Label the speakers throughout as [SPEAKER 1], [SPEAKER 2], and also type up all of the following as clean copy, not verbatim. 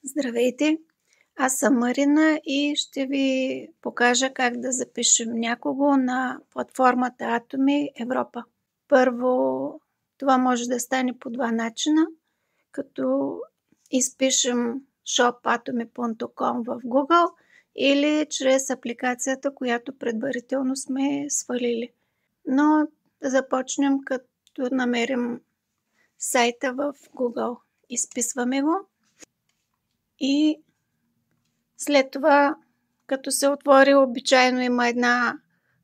[SPEAKER 1] Здравейте! Аз съм Марина и ще ви покажа как да запишем някого на платформата Atomy Европа. Първо, това може да стане по два начина, като изпишем shopatomy.com в Google или чрез апликацията, която предварително сме свалили. Но да започнем като намерим сайта в Google. Изписваме го. И след това, като се отвори, обичайно има една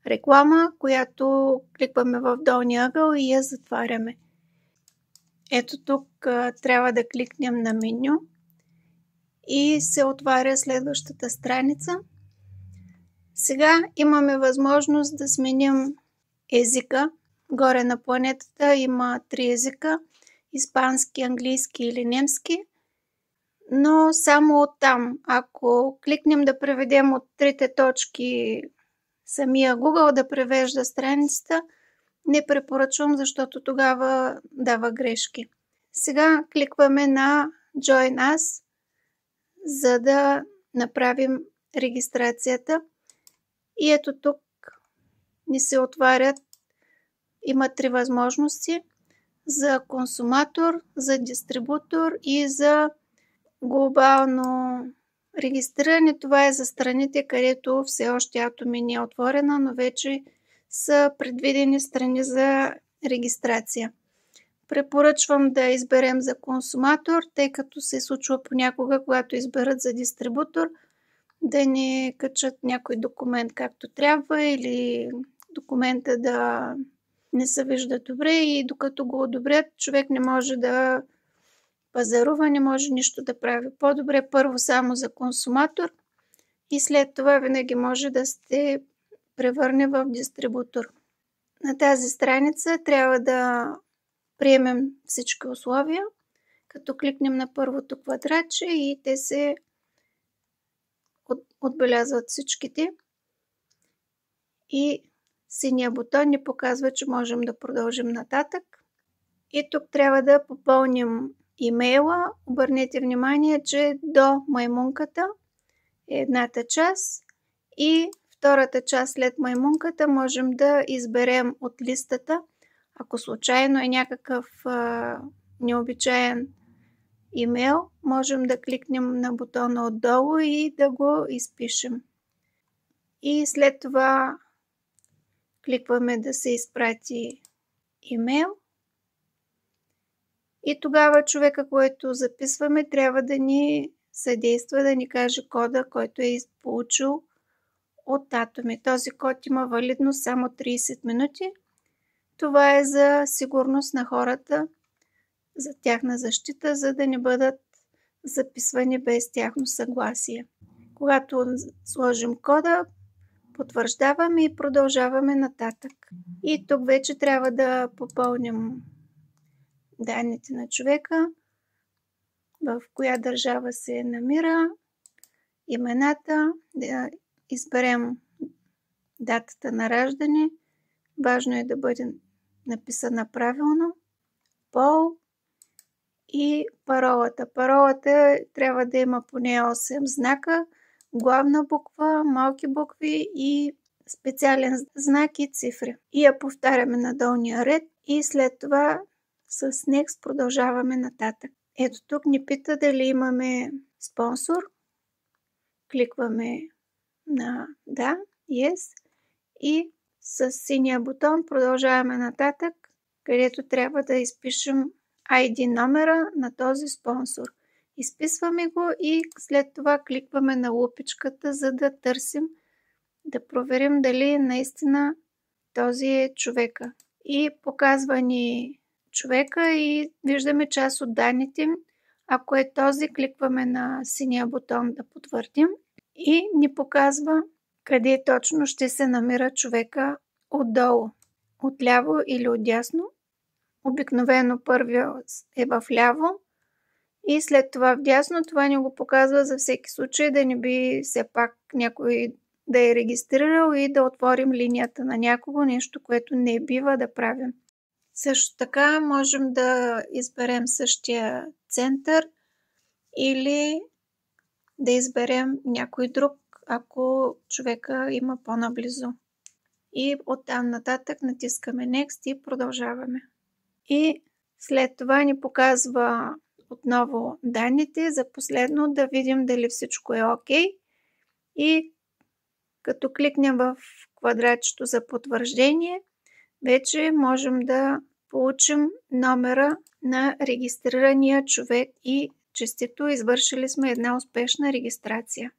[SPEAKER 1] реклама, която кликваме в долния ъгъл и я затваряме. Ето тук трябва да кликнем на меню и се отваря следващата страница. Сега имаме възможност да сменим езика. Горе на планетата има 3 езика – испански, английски или немски. Но само оттам. Ако кликнем да преведем от 3 точки самия Google да превежда страницата, не препоръчвам, защото тогава дава грешки. Сега кликваме на Join Us, за да направим регистрацията. И ето тук ни се отварят. Има 3 възможности за консуматор, за дистрибутор и за глобално регистриране. Това е за страните, където все още Atomy не е отворена, но вече са предвидени страни за регистрация. Препоръчвам да изберем за консуматор, тъй като се случва понякога, когато изберат за дистрибутор, да не качат някой документ както трябва или документа да не се вижда добре и докато го одобрят, човек не може да пазарува, не може нищо да прави. По-добре първо само за консуматор и след това винаги може да се превърне в дистрибутор. На тази страница трябва да приемем всички условия, като кликнем на първото квадратче и те се отбелязват всичките. И синия бутон ни показва, че можем да продължим нататък. И тук трябва да попълним имейла. Обърнете внимание, че до маймунката е едната част и втората част след маймунката можем да изберем от листата. Ако случайно е някакъв необичаен имейл, можем да кликнем на бутона отдолу и да го изпишем. И след това кликваме да се изпрати имейл. И тогава човека, който записваме, трябва да ни съдейства, да ни каже кода, който е получил от Atomy. Този код има валидност само 30 минути. Това е за сигурност на хората, за тяхна защита, за да не бъдат записвани без тяхно съгласие. Когато сложим кода, потвърждаваме и продължаваме нататък. И тук вече трябва да попълним данните на човека, в коя държава се намира, имената, да изберем датата на раждане, важно е да бъде написана правилно, пол и паролата. Паролата трябва да има поне 8 знака, главна буква, малки букви и специален знак и цифри. И я повтаряме на долния ред и след това с Next продължаваме нататък. Ето тук ни пита дали имаме спонсор. Кликваме на да, yes и с синия бутон продължаваме нататък, където трябва да изпишем ID номера на този спонсор. Изписваме го и след това кликваме на лупичката, за да търсим, да проверим дали наистина този е човека. И показва ни човека и виждаме част от данните. Ако е този, кликваме на синия бутон да потвърдим и ни показва къде точно ще се намира човека отдолу, отляво или отдясно. Обикновено първият е в ляво и след това вдясно. Това ни го показва за всеки случай, да не би все пак някой да е регистрирал и да отворим линията на някого, нещо, което не бива да правим. Също така можем да изберем същия център или да изберем някой друг, ако човека има по-наблизо. И оттам нататък натискаме Next и продължаваме. И след това ни показва отново данните за последно да видим дали всичко е окей. И като кликнем в квадратчето за потвърждение, вече можем да получим номера на регистрирания човек и честито извършили сме една успешна регистрация.